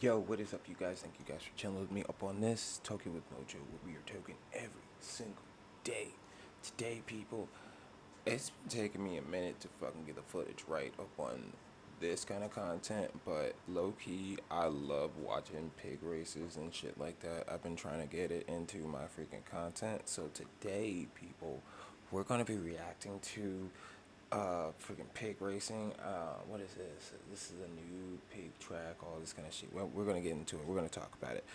Yo, what is up, you guys? Thank you guys for chilling with me up on this Token with Mojo, where we are token every single day. Today, people, it's been taking me a minute to fucking get the footage right up on this kind of content, but low-key, I love watching pig races and shit like that. I've been trying to get it into my freaking content, so today, people, we're going to be reacting to freaking pig racing. What is this? This is a new pig track, all this kind of shit. We're going to get into it. We're going to talk about it.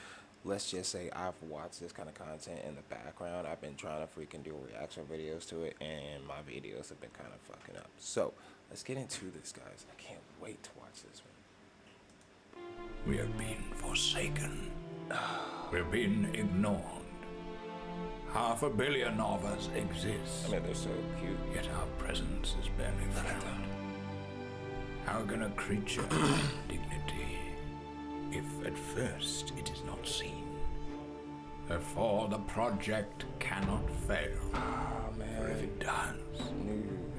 Let's just say I've watched this kind of content in the background. I've been trying to freaking do reaction videos to it, and my videos have been kind of fucking up. So, let's get into this, guys. I can't wait to watch this one. We have been forsaken. We've been ignored. 500 million of us exist. I mean, they're so cute. Yet our presence is barely felt. How can a creature have dignity if at first it is not seen? Therefore the project cannot fail. Oh, man. For if it does,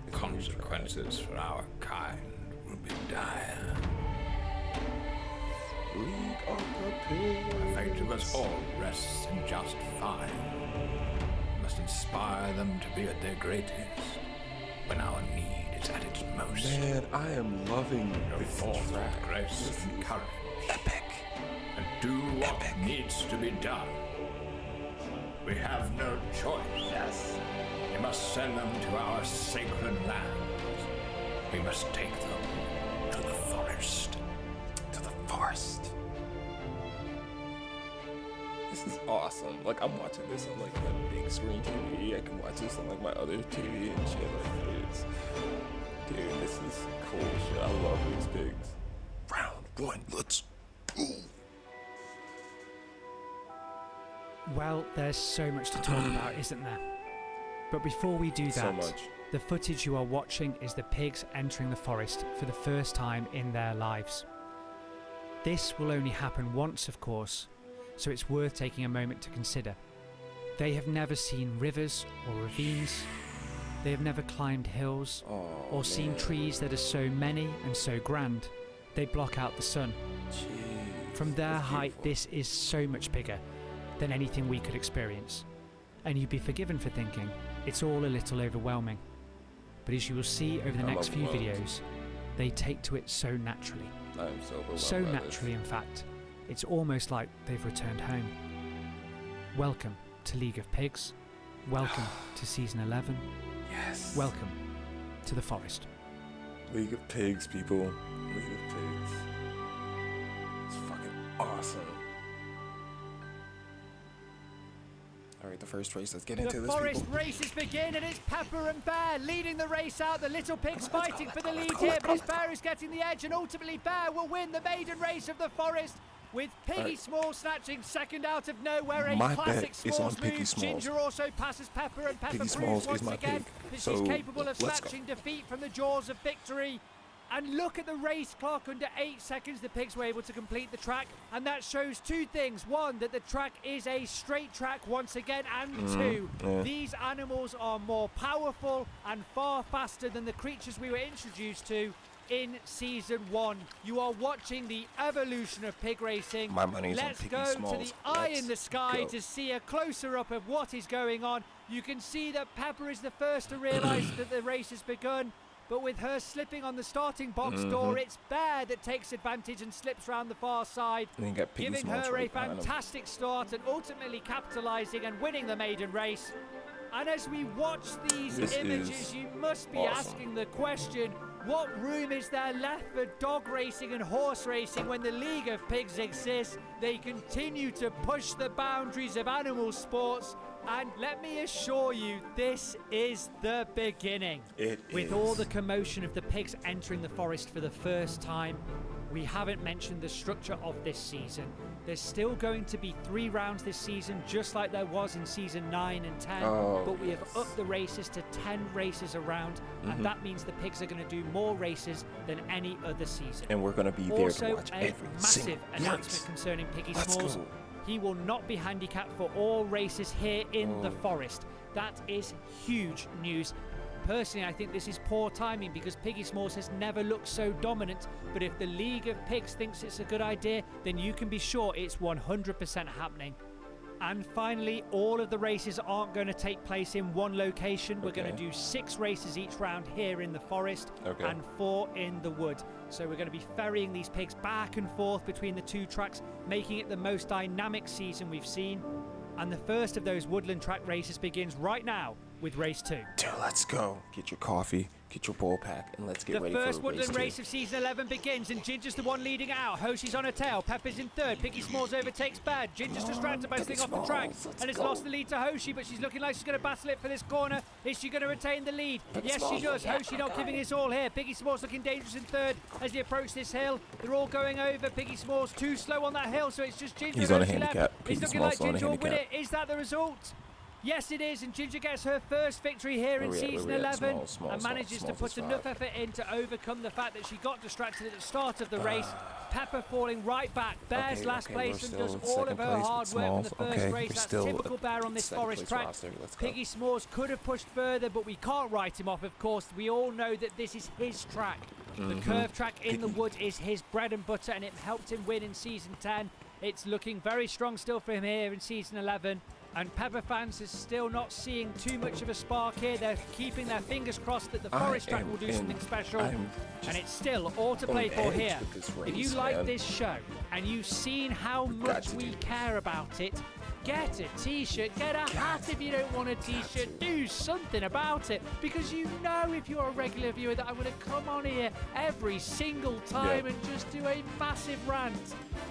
the consequences for our kind will be dire. League of the Pigs. The fate of us all rests in just fine. We must inspire them to be at their greatest when our need is at its most. Man, I am loving Go this forth track. with grace and courage. Epic. And do what needs to be done. We have no choice. Yes. We must send them to our sacred lands. We must take them to the forest. To the forest. This is awesome. Like, I'm watching this on like my big screen TV. I can watch this on like my other TV and shit like this. Dude, this is cool shit. I love these pigs. Round one, let's go. Well, there's so much to talk about, isn't there? But before we do that, So much. the footage you are watching is the pigs entering the forest for the first time in their lives. This will only happen once, of course, so it's worth taking a moment to consider. They have never seen rivers or ravines. They have never climbed hills or seen trees that are so many and so grand they block out the sun. Jeez, From their that's height, beautiful. this is so much bigger than anything we could experience. And you'd be forgiven for thinking it's all a little overwhelming. But as you will see over the I'm next few overwhelmed. videos, they take to it so naturally. I am so overwhelmed So by naturally, in fact, it's almost like they've returned home. Welcome to League of Pigs. Welcome to Season 11. This. Yes. Welcome to the forest. League of Pigs, people. League of Pigs. It's fucking awesome. Alright, the first race. Let's get into The this, forest people. races begin, and it's Pepper and Bear leading the race out. The little pigs Let's fighting go, for the let's lead go, here, let's but go, it's Bear who's getting the edge, and ultimately Bear will win the maiden race of the forest. With Piggy Alright. Small snatching second out of nowhere, a My classic bet is on Smalls Piggy move. Smalls. Ginger also passes Pepper, and Pepper Piggy proves Smalls is once my again pig. that So, she's capable of let's go. snatching defeat from the jaws of victory. And look at the race clock. Under 8 seconds, the pigs were able to complete the track, and that shows two things. One, that the track is a straight track once again, and two, these animals are more powerful and far faster than the creatures we were introduced to in Season 1. You are watching the evolution of pig racing. My money's on Let's Piggy go Smalls. to the eye in the Let's sky go. to see a closer up of what is going on. You can see that Pepper is the first to realise that the race has begun. But with her slipping on the starting box door, it's Bear that takes advantage and slips round the far side, And you got Piggy giving Smalls her a right behind him. fantastic start and ultimately capitalising and winning the maiden race. And as we watch these This images, is you must be awesome. asking the question, what room is there left for dog racing and horse racing when the League of Pigs exists? They continue to push the boundaries of animal sports, and let me assure you, this is the beginning. With all the commotion of the pigs entering the forest for the first time, we haven't mentioned the structure of this season. There's still going to be 3 rounds this season, just like there was in Season 9 and 10, but we have upped the races to 10 races a round, and that means the pigs are going to do more races than any other season. And we're gonna be there Also, to watch a every massive single announcement race. concerning Piggy Let's Smalls. go. He will not be handicapped for all races here in the forest. That is huge news. Personally, I think this is poor timing because Piggy Smalls has never looked so dominant. But if the League of Pigs thinks it's a good idea, then you can be sure it's 100% happening. And finally, all of the races aren't going to take place in one location. We're going to do 6 races each round here in the forest and 4 in the wood. So we're going to be ferrying these pigs back and forth between the 2 tracks, making it the most dynamic season we've seen. And the first of those woodland track races begins right now with race 2. Dude, let's go. Get your coffee, get your bull pack, and let's get ready for The race first woodland 2. race of season 11 begins, and Ginger's the one leading out. Hoshi's on her tail, Pepper's in third, Piggy Smalls overtakes Bad. Ginger's distracted by sitting off the track, and has lost the lead to Hoshi, but she's looking like she's going to battle it for this corner. Is she going to retain the lead? Yes, she does. Hoshi not giving us all here. Piggy Smalls looking dangerous in third as they approach this hill. They're all going over. Piggy Smalls too slow on that hill, so it's just Ginger. He's on a Hoshi handicap. left. Piggy It's looking Smalls like on a Ginger will win it. handicap. Is that the result? Yes, it is, and Ginger gets her first victory here in season 11 and manages to put enough effort in to overcome the fact that she got distracted at the start of the race. Pepper falling right back. Bear's last place and does all of her hard work in the first race. That's typical Bear on this forest track. Piggy Smalls could have pushed further, but we can't write him off, of course. We all know that this is his track. The curve track in the wood is his bread and butter, and it helped him win in season 10. It's looking very strong still for him here in season 11. And Pepper fans is still not seeing too much of a spark here. They're keeping their fingers crossed that the forest track will do something special. And it's still all to play for here. If you like this show and you've seen how much we care about it, get a t-shirt, get a hat if you don't want a t-shirt, do something about it, because you know if you're a regular viewer that I'm going to come on here every single time and just do a massive rant.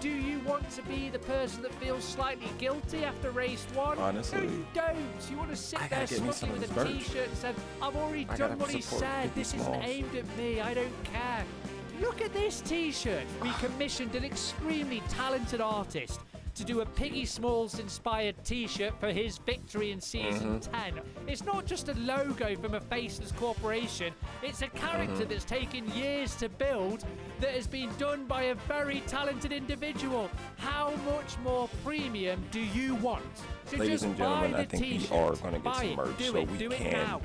Do you want to be the person that feels slightly guilty after race 1? Honestly, No, you don't. You want to sit there smoking with a t-shirt and say, I've already done what he said, this isn't aimed at me, I don't care. Look at this t-shirt. We commissioned an extremely talented artist to do a Piggy Smalls inspired t-shirt for his victory in season 10. It's not just a logo from a faceless corporation, it's a character that's taken years to build that has been done by a very talented individual. How much more premium do you want? So ladies just and buy gentlemen, the I think we t-shirt. are going to get Buy some it. merch Do so it. we Do it can now.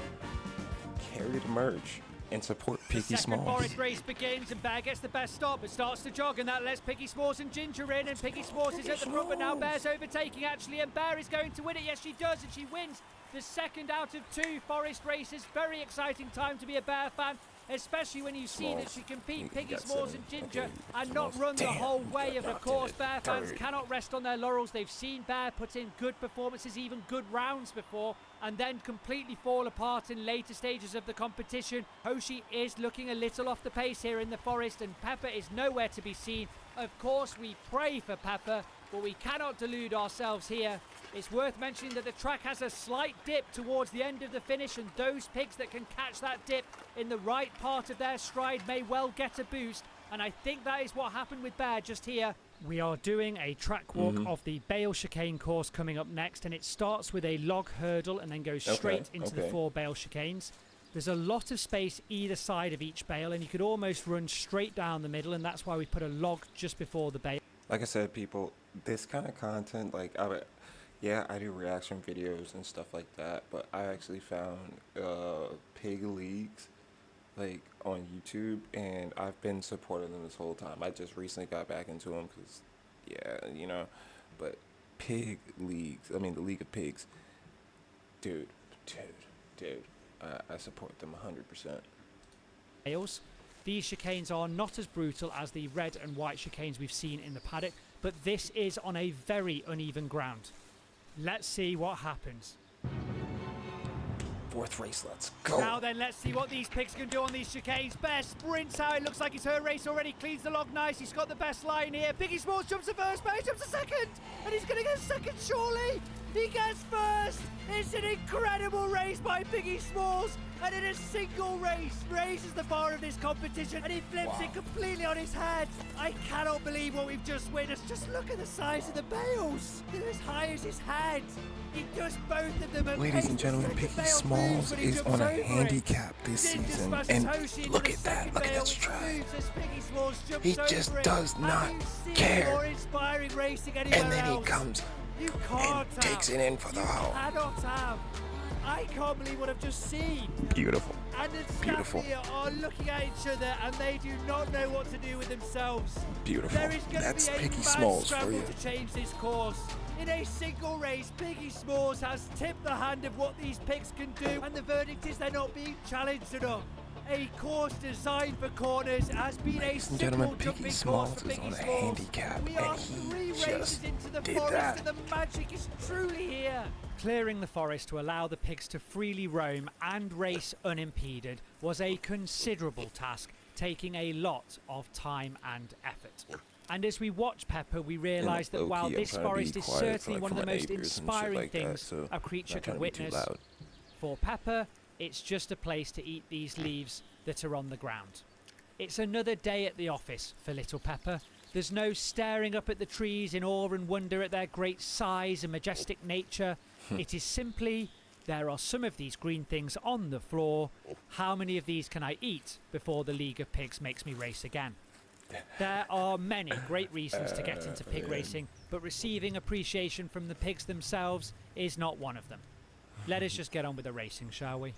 carry the merch and support The Piggy second Smalls. forest race begins, and Bear gets the best stop but starts to jog, and that lets Piggy Smalls and Ginger in, and Piggy Smalls is at the front, but now Bear's overtaking actually, and Bear is going to win it. Yes, she does, and she wins the second out of 2 forest races. Very exciting time to be a Bear fan, especially when you see that she can beat Piggy Smalls and Ginger and not run the whole way. Of course, Bear fans cannot rest on their laurels. They've seen Bear put in good performances, even good rounds before, and then completely fall apart in later stages of the competition. Hoshi is looking a little off the pace here in the forest, and Pepper is nowhere to be seen. Of course, we pray for Pepper, but we cannot delude ourselves here. It's worth mentioning that the track has a slight dip towards the end of the finish, and those pigs that can catch that dip in the right part of their stride may well get a boost, and I think that is what happened with Bear just here. We are doing a track walk of the Bale Chicane course coming up next, and it starts with a log hurdle and then goes straight into the 4 Bale chicanes. There's a lot of space either side of each bale, and you could almost run straight down the middle, and that's why we put a log just before the bale. Like I said, people, this kind of content, like, I do reaction videos and stuff like that, but I actually found pig leagues, like, on YouTube, and I've been supporting them this whole time. I just recently got back into them because, but pig leagues, I mean, the League of Pigs, dude, I support them 100%. Bales. These chicanes are not as brutal as the red and white chicanes we've seen in the paddock, but this is on a very uneven ground. Let's see what happens. 4th race, let's go. Now then, let's see what these pigs can do on these chicanes. Bear sprints out. It looks like it's her race already. Cleans the log nice. He's got the best line here. Piggy Smalls jumps to first, Bear jumps to second. And he's going to get second, surely. He gets first. It's an incredible race by Piggy Smalls. And in a single race, raises the bar of this competition. And he flips it completely on his head. I cannot believe what we've just witnessed. Just look at the size of the bales. They're as high as his head. He does both of them at Ladies and gentlemen, Piggy Smalls is on a handicap this season, and look at that, stride. He just does not care, and then he comes and takes it in for the hole. Cannot have I can't believe what I've just seen. Beautiful. And the staff Beautiful. here are looking at each other and they do not know what to do with themselves. Beautiful. There is going That's to be a Piggy mad Smalls for scramble you. to change this course. In a single race, Piggy Smalls has tipped the hand of what these pigs can do, and the verdict is they're not being challenged enough. A course designed for corners has been Ladies a and simple gentlemen, jumping Piggy course Smalls for is Piggy on a Smalls. handicap, We and are he 3 races just into the did forest, that. and the magic is truly here. Clearing the forest to allow the pigs to freely roam and race unimpeded was a considerable task, taking a lot of time and effort. And as we watch Pepper, we realise that while low-key, I'm this trying to be forest is quiet certainly for, one of the my most neighbors and shit inspiring like that, things so a creature not trying can to be too witness, loud. for Pepper, it's just a place to eat these leaves that are on the ground. It's another day at the office for little Pepper. There's no staring up at the trees in awe and wonder at their great size and majestic nature. It is simply, there are some of these green things on the floor. How many of these can I eat before the League of Pigs makes me race again? There are many great reasons to get into pig racing, but receiving appreciation from the pigs themselves is not one of them. Let us just get on with the racing, shall we?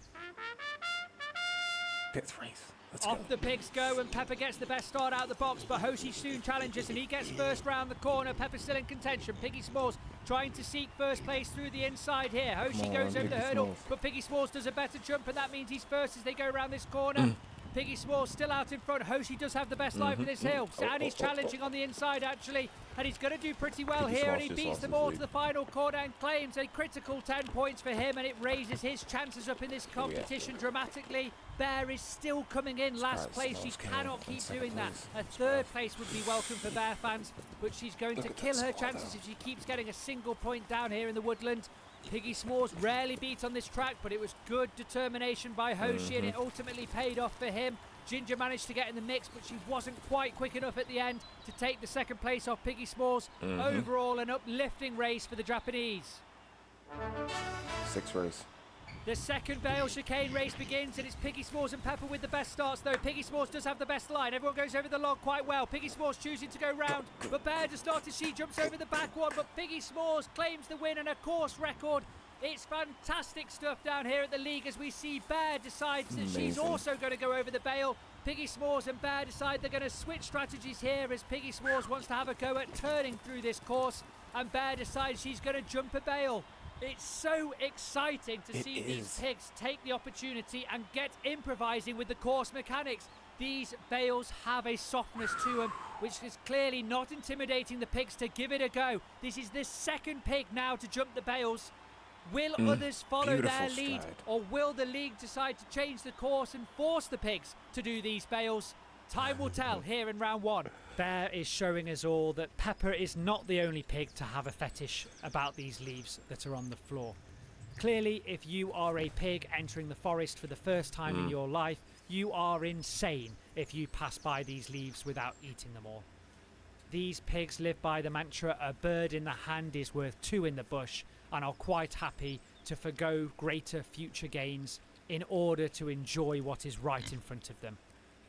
Fifth race. Let's go. Off the pigs go, and Pepper gets the best start out of the box, but Hoshi soon challenges and he gets first round the corner. Pepper's still in contention. Piggy Smalls trying to seek first place through the inside here. Hoshi Come goes on, over the Piggy hurdle, Smalls. but Piggy Smalls does a better jump, and that means he's first as they go around this corner. Piggy Smalls still out in front. Hoshi does have the best line for this hill. And he's challenging on the inside, actually. And he's going to do pretty well Piggy here. Smalls And he just beats lost them his all lead. to the final corner and claims a critical 10 points for him. And it raises his chances up in this we at? competition dramatically. Bear is still coming in last Surprise, place. She Smalls came cannot in keep second doing that. place. A third place would be welcome for Bear fans. But she's going Look to at that kill her squad, chances though. if she keeps getting a single point down here in the woodland. Piggy Smalls rarely beat on this track, but it was good determination by Hoshi, and it ultimately paid off for him. Ginger managed to get in the mix, but she wasn't quite quick enough at the end to take the second place off Piggy Smalls. Overall, an uplifting race for the Japanese. Sixth race. The second Bale chicane race begins, and it's Piggy Smalls and Pepper with the best starts, though. Piggy Smalls does have the best line. Everyone goes over the log quite well. Piggy Smalls choosing to go round, but Bear just started. She jumps over the back one, but Piggy Smalls claims the win and a course record. It's fantastic stuff down here at the league as we see Bear decides that she's Amazing. also going to go over the bale. Piggy Smalls and Bear decide they're going to switch strategies here as Piggy Smalls wants to have a go at turning through this course, and Bear decides she's going to jump a bale. It's so exciting to It see these is. pigs take the opportunity and get improvising with the course mechanics. These bales have a softness to them, which is clearly not intimidating the pigs to give it a go. This is the second pig now to jump the bales. Will others follow their beautiful lead, stride. or will the league decide to change the course and force the pigs to do these bales? Time will tell here in round one. Bear is showing us all that Pepper is not the only pig to have a fetish about these leaves that are on the floor. Clearly, if you are a pig entering the forest for the first time in your life, you are insane if you pass by these leaves without eating them all. These pigs live by the mantra, a bird in the hand is worth two in the bush, and are quite happy to forgo greater future gains in order to enjoy what is right in front of them.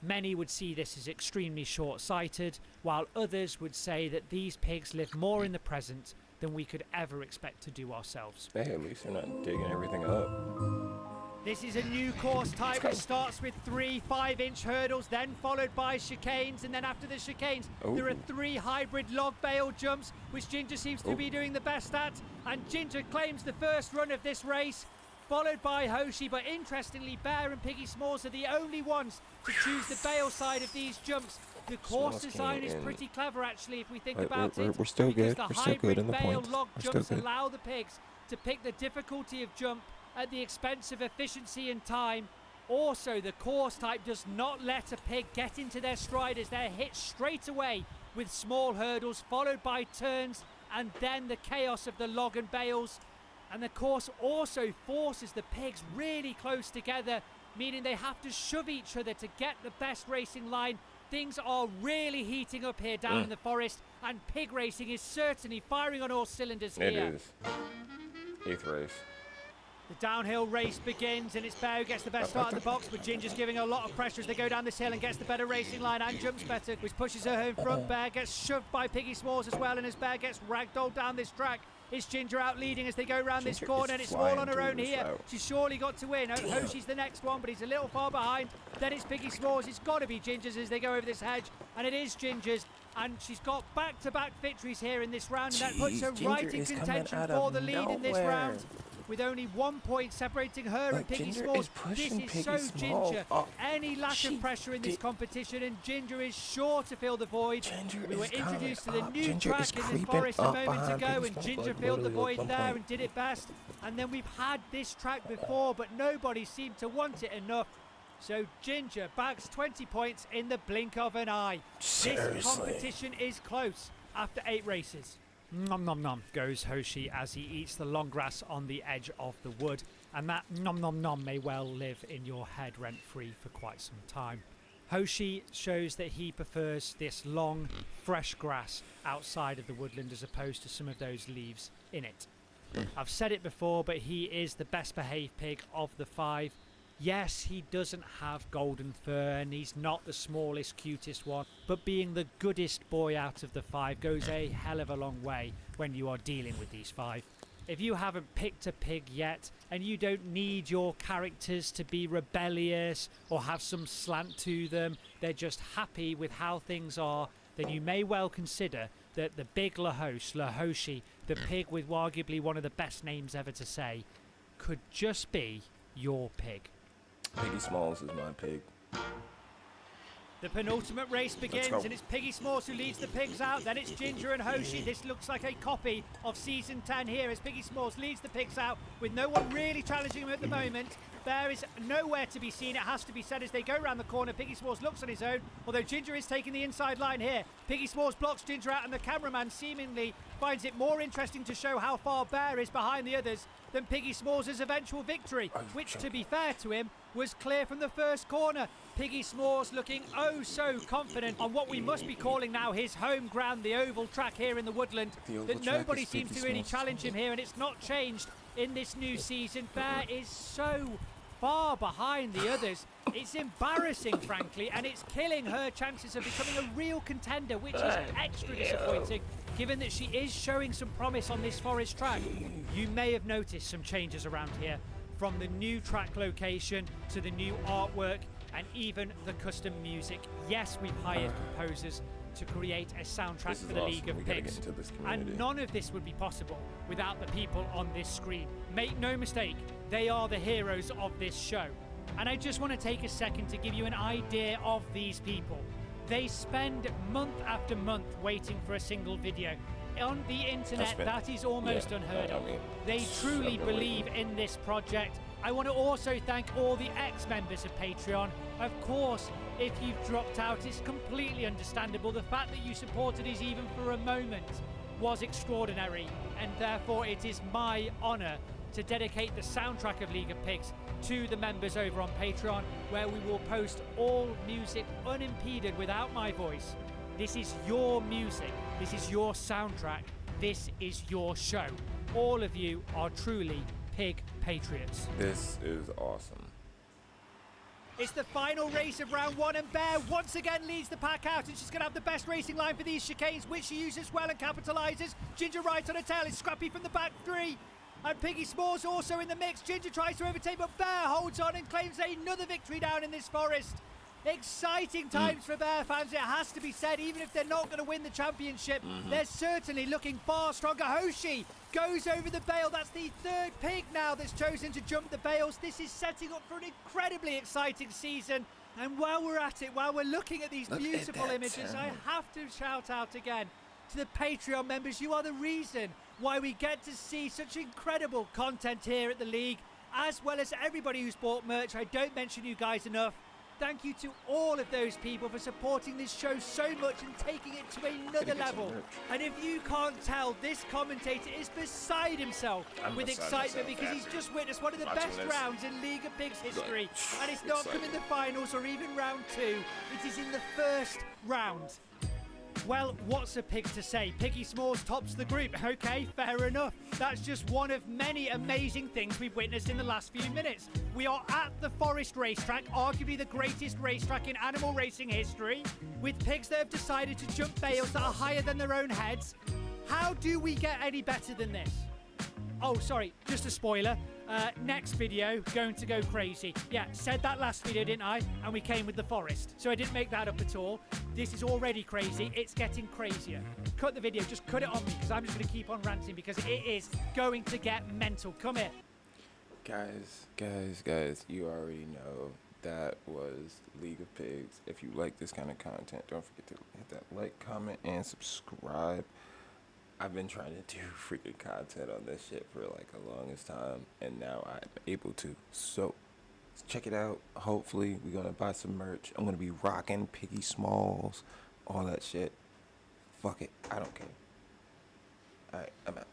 Many would see this as extremely short-sighted, while others would say that these pigs live more in the present than we could ever expect to do ourselves. Hey, at least they're not digging everything up. This is a new course type which starts with 3 5-inch hurdles, then followed by chicanes, and then after the chicanes there are Ooh. 3 hybrid log bale jumps, which Ginger seems to be doing the best at, and Ginger claims the first run of this race, followed by Hoshi, but interestingly Bear and Piggy Smalls are the only ones to choose the bale side of these jumps. The course Smalls design came is in. pretty clever actually if we think We're- about we're- it. we're still because good. the We're still good hybrid in the bale points. log We're still jumps good. allow the pigs to pick the difficulty of jump at the expense of efficiency and time. Also, the course type does not let a pig get into their stride as they're hit straight away with small hurdles, followed by turns, and then the chaos of the log and bales. And the course also forces the pigs really close together, meaning they have to shove each other to get the best racing line. Things are really heating up here down in the forest, and pig racing is certainly firing on all cylinders It here. is. Eighth race. The downhill race begins, and it's Bear who gets the best start in the box, but Ginger's giving a lot of pressure as they go down this hill and gets the better racing line and jumps better, which pushes her in front. Bear gets shoved by Piggy Smalls as well, and as Bear gets ragdolled down this track, It's Ginger out leading as they go round this Ginger corner, is and it's all on her flying own through this here. route. She's surely got to win. Hoshi's the next one, but he's a little far behind. Then it's Piggy Smalls. It's got to be Ginger's as they go over this hedge, and it is Ginger's. And she's got back-to-back victories here in this round, and that puts her Jeez, right Ginger in is coming contention out for of the lead in this nowhere. round. With only 1 point separating her and Piggy Ginger Smalls. is pushing This is Piggy so Smalls Ginger. up. Any lack She of pressure in this did- competition, and Ginger is sure to fill the void. Ginger We were is coming introduced to the up. new Ginger track is in this creeping forest a up moment behind ago, Piggy and Smalls, Ginger like, filled the literally void at one there point. and did it best. And then we've had this track before, but nobody seemed to want it enough. So Ginger bags 20 points in the blink of an eye. Seriously. This competition is close after 8 races. Nom nom nom goes Hoshi as he eats the long grass on the edge of the wood, and that nom nom nom may well live in your head rent free for quite some time. Hoshi shows that he prefers this long, fresh grass outside of the woodland as opposed to some of those leaves in it. I've said it before, but he is the best behaved pig of the 5. Yes, he doesn't have golden fur and he's not the smallest, cutest one, but being the goodest boy out of the 5 goes a hell of a long way when you are dealing with these 5. If you haven't picked a pig yet and you don't need your characters to be rebellious or have some slant to them, they're just happy with how things are, then you may well consider that the big Lahoshi, the pig with arguably one of the best names ever to say, could just be your pig. Piggy Smalls is my pig. The penultimate race begins, go. and it's Piggy Smalls who leads the pigs out. Then it's Ginger and Hoshi. This looks like a copy of Season 10 here as Piggy Smalls leads the pigs out with no one really challenging him at the moment. Bear is nowhere to be seen, it has to be said, as they go around the corner. Piggy Smalls looks on his own, although Ginger is taking the inside line here. Piggy Smalls blocks Ginger out, and the cameraman seemingly finds it more interesting to show how far Bear is behind the others than Piggy Smalls' eventual victory, which, to be fair to him, was clear from the first corner. Piggy Smalls looking oh so confident on what we must be calling now his home ground, the oval track here in the woodland, The oval that track nobody is seems Piggy to really Smalls' challenge him here, and it's not changed in this new season. Bear is so far behind the others. It's embarrassing, frankly, and it's killing her chances of becoming a real contender, which is extra disappointing, given that she is showing some promise on this forest track. You may have noticed some changes around here, from the new track location to the new artwork and even the custom music. Yes, we've hired composers to create a soundtrack This is for the awesome. League of We gotta get Pigs. into this community. And none of this would be possible without the people on this screen. Make no mistake, they are the heroes of this show. And I just want to take a second to give you an idea of these people. They spend month after month waiting for a single video. On the internet, that is almost unheard of. They truly believe in this project. I want to also thank all the ex-members of Patreon. Of course, if you've dropped out, it's completely understandable. The fact that you supported us even for a moment was extraordinary, and therefore it is my honour to dedicate the soundtrack of League of Pigs to the members over on Patreon, where we will post all music unimpeded without my voice. This is your music, this is your soundtrack, this is your show. All of you are truly pig patriots. This is awesome. It's the final race of round 1, and Bear once again leads the pack out, and she's going to have the best racing line for these chicanes, which she uses well and capitalises. Ginger rides on her tail, it's Scrappy from the back 3. And Piggy Smalls also in the mix. Ginger tries to overtake, but Bear holds on and claims another victory down in this forest. Exciting times for Bear fans, it has to be said. Even if they're not going to win the championship, they're certainly looking far stronger. Hoshi goes over the bale. That's the 3rd pig now that's chosen to jump the bales. This is setting up for an incredibly exciting season. And while we're at it, while we're looking at these beautiful images, I have to shout out again to the Patreon members. You are the reason why we get to see such incredible content here at the League, as well as everybody who's bought merch. I don't mention you guys enough. Thank you to all of those people for supporting this show so much and taking it to another level. And if you can't tell, this commentator is beside himself with excitement because he's just witnessed one of the best rounds in League of Pigs history. And it's not come in the finals or even round 2. It is in the first round. Well, what's a pig to say? Piggy Smalls tops the group. Okay, fair enough. That's just one of many amazing things we've witnessed in the last few minutes. We are at the Forest Racetrack, arguably the greatest racetrack in animal racing history, with pigs that have decided to jump bales that are higher than their own heads. How do we get any better than this? Oh, sorry, just a spoiler. Next video, going to go crazy. Yeah, said that last video, didn't I? And we came with the forest. So I didn't make that up at all. This is already crazy. It's getting crazier. Cut the video, just cut it on me, because I'm just going to keep on ranting, because it is going to get mental. Come here. Guys, you already know that was League of Pigs. If you like this kind of content, don't forget to hit that like, comment, and subscribe. I've been trying to do freaking content on this shit for like the longest time, and now I'm able to. So, check it out. Hopefully, we're gonna buy some merch. I'm gonna be rocking Piggy Smalls, all that shit. Fuck it, I don't care. Alright, I'm out.